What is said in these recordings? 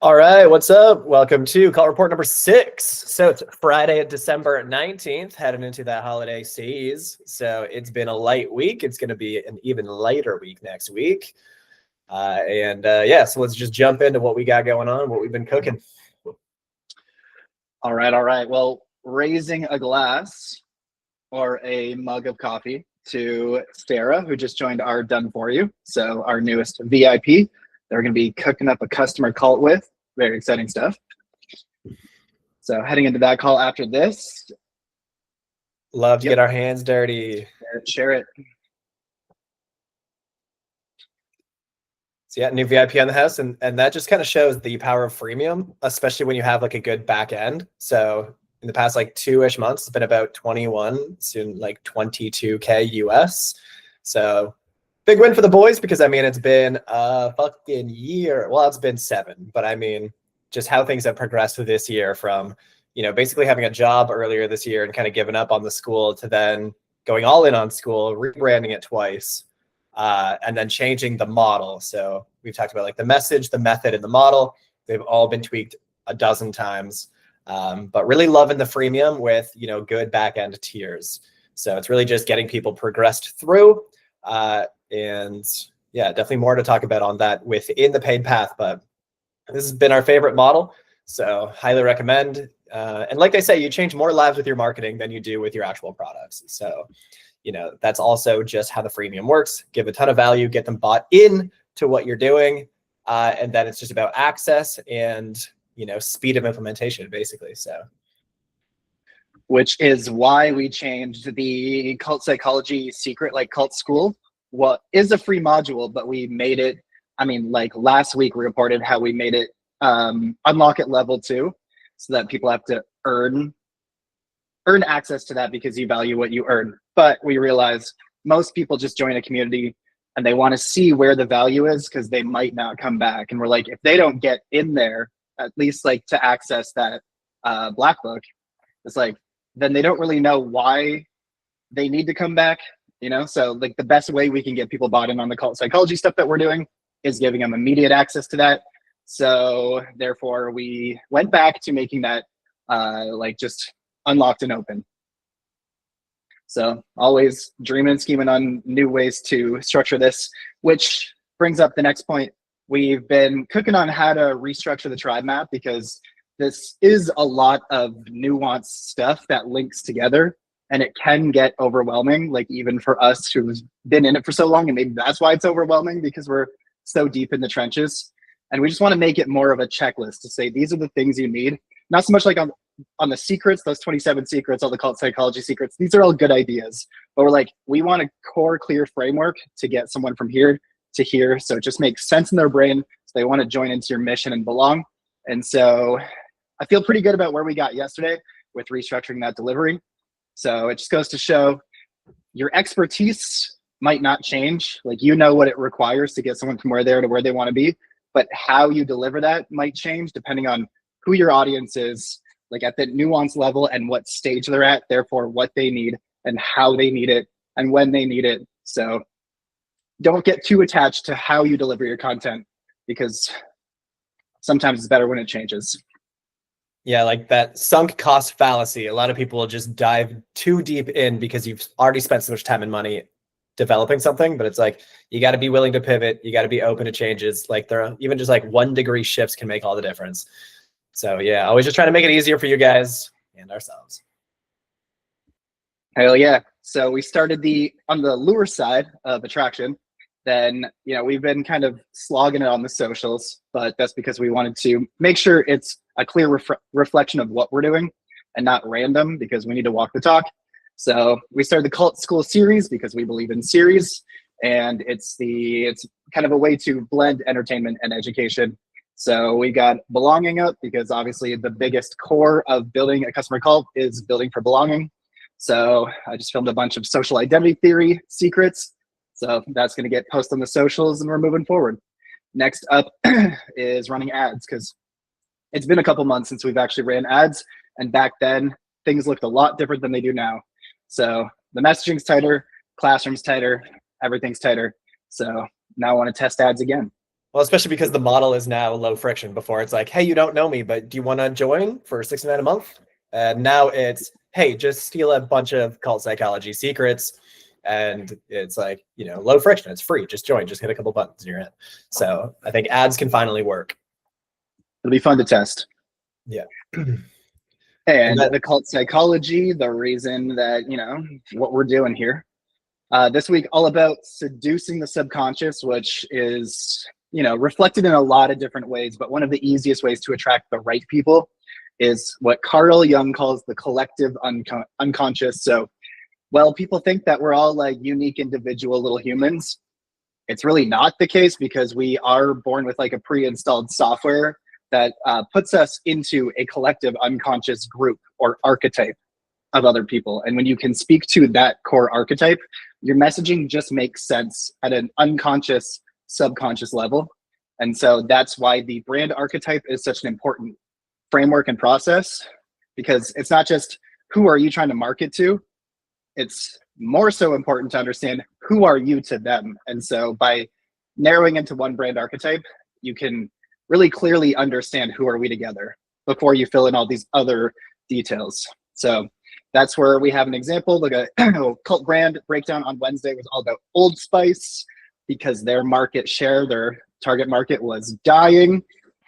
All right, what's up? Welcome to call report number 6. So it's Friday, December 19th, heading into that holiday season. So it's been a light week. It's going to be an even lighter week next week. Yeah, so let's just jump into what we got going on, what we've been cooking. All right. Well, raising a glass or a mug of coffee to Sarah, who just joined our Done For You. So our newest VIP. They're going to be cooking up a customer cult with. Very exciting stuff. So heading into that call after this. Love to get our hands dirty. Share it. So yeah, new VIP on the house, and that just kind of shows the power of freemium, especially when you have like a good back end. So in the past like 2-ish months, it's been about 21, soon like 22K US. So big win for the boys because I mean it's been a fucking year. Well, it's been 7, but I mean just how things have progressed through this year from, basically having a job earlier this year and kind of giving up on the school to then going all in on school, rebranding it twice. And then changing the model. So we've talked about like the message, the method, and the model. They've all been tweaked a dozen times, but really loving the freemium with, good back end tiers. So it's really just getting people progressed through. And yeah, definitely more to talk about on that within the paid path, but this has been our favorite model. So highly recommend. And like they say, you change more lives with your marketing than you do with your actual products. So that's also just how the freemium works. Give a ton of value, get them bought in to what you're doing. And then it's just about access and, speed of implementation, basically. So, which is why we changed the cult psychology secret, like cult school. What is a free module, but we made it, like last week we reported how we made it unlock at level 2 so that people have to earn access to that because you value what you earn. But we realize most people just join a community and they want to see where the value is because they might not come back. And we're like, if they don't get in there, at least like to access that black book, it's like, then they don't really know why they need to come back, So like the best way we can get people bought in on the cult psychology stuff that we're doing is giving them immediate access to that. So therefore we went back to making that like just unlocked and open. So always dreaming and scheming on new ways to structure this, which brings up the next point. We've been cooking on how to restructure the tribe map because this is a lot of nuanced stuff that links together and it can get overwhelming, like even for us who's been in it for so long, and maybe that's why it's overwhelming because we're so deep in the trenches. And we just want to make it more of a checklist to say, these are the things you need. Not so much like on the secrets, those 27 secrets, all the cult psychology secrets, these are all good ideas. But we're like, we want a core, clear framework to get someone from here to here. So it just makes sense in their brain. So they want to join into your mission and belong. And so I feel pretty good about where we got yesterday with restructuring that delivery. So it just goes to show your expertise might not change. Like, what it requires to get someone from where they are to where they want to be. But how you deliver that might change depending on who your audience is, like at the nuance level and what stage they're at, therefore what they need and how they need it and when they need it. So don't get too attached to how you deliver your content because sometimes it's better when it changes. Yeah, like that sunk cost fallacy. A lot of people will just dive too deep in because you've already spent so much time and money developing something, but it's like, you got to be willing to pivot. You got to be open to changes. Like there are even just like 1-degree shifts can make all the difference. So yeah, always just trying to make it easier for you guys and ourselves. Hell yeah. So we started on the lure side of attraction. Then, we've been kind of slogging it on the socials, but that's because we wanted to make sure it's a clear reflection of what we're doing and not random because we need to walk the talk. So we started the Cult School series because we believe in series, and it's kind of a way to blend entertainment and education. So we got belonging up because obviously the biggest core of building a customer cult is building for belonging. So I just filmed a bunch of social identity theory secrets. So that's going to get posted on the socials and we're moving forward. Next up is running ads because it's been a couple months since we've actually ran ads. And back then things looked a lot different than they do now. So the messaging's tighter, classroom's tighter, everything's tighter. So now I want to test ads again. Well, especially because the model is now low friction. Before it's like, hey, you don't know me, but do you want to join for $69 a month? And now it's, hey, just steal a bunch of cult psychology secrets. And it's like, low friction. It's free. Just join. Just hit a couple buttons and you're in. So I think ads can finally work. It'll be fun to test. Yeah. And the cult psychology, the reason that, what we're doing here. This week, all about seducing the subconscious, which is, reflected in a lot of different ways. But one of the easiest ways to attract the right people is what Carl Jung calls the collective unconscious. So, well, people think that we're all like unique individual little humans. It's really not the case, because we are born with like a pre-installed software that puts us into a collective unconscious group or archetype of other people. And when you can speak to that core archetype, your messaging just makes sense at an unconscious, subconscious level. And so that's why the brand archetype is such an important framework and process, because it's not just who are you trying to market to, it's more so important to understand who are you to them. And so by narrowing into one brand archetype, you can really clearly understand who are we together before you fill in all these other details. So that's where we have an example. Like a cult brand breakdown on Wednesday was all about Old Spice, because their market share, their target market was dying.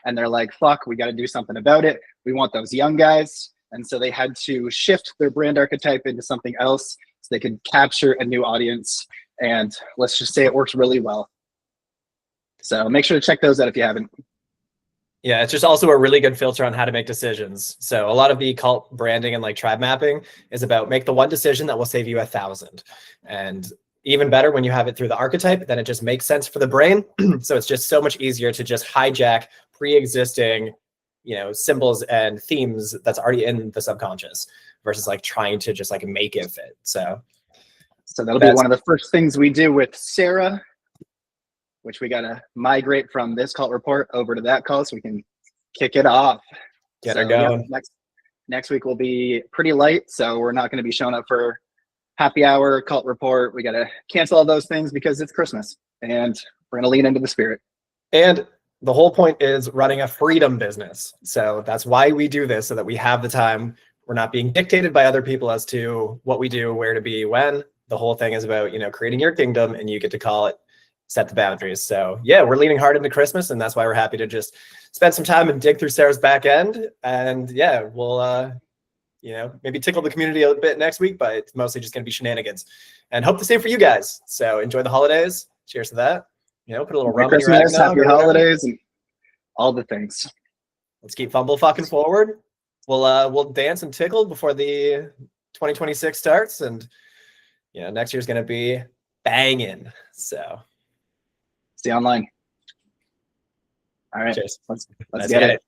And they're like, fuck, we got to do something about it. We want those young guys. And so they had to shift their brand archetype into something else so they could capture a new audience. And let's just say it works really well. So make sure to check those out if you haven't. Yeah, it's just also a really good filter on how to make decisions. So a lot of the cult branding and like tribe mapping is about make the one decision that will save you 1,000. And even better when you have it through the archetype, then it just makes sense for the brain. So it's just so much easier to just hijack pre-existing, symbols and themes that's already in the subconscious versus like trying to just like make it fit. So that'll be one of the first things we do with Sarah, which we got to migrate from this cult report over to that call so we can kick it off. Get her going. Yeah, next week will be pretty light, so we're not going to be showing up for happy hour, cult report. We got to cancel all those things because it's Christmas, and we're going to lean into the spirit. And the whole point is running a freedom business. So that's why we do this, so that we have the time. We're not being dictated by other people as to what we do, where to be, when. The whole thing is about, creating your kingdom, and you get to call it, set the boundaries. So yeah, we're leaning hard into Christmas, and that's why we're happy to just spend some time and dig through Sarah's back end. And yeah, we'll maybe tickle the community a bit next week, but it's mostly just going to be shenanigans. And hope the same for you guys. So enjoy the holidays. Cheers to that. Put a little rum in your eggnog. Happy holidays, and all the things. Let's keep fumble fucking forward. We'll dance and tickle before the 2026 starts, and next year's going to be banging. So see you online. All right. Cheers. Let's get it.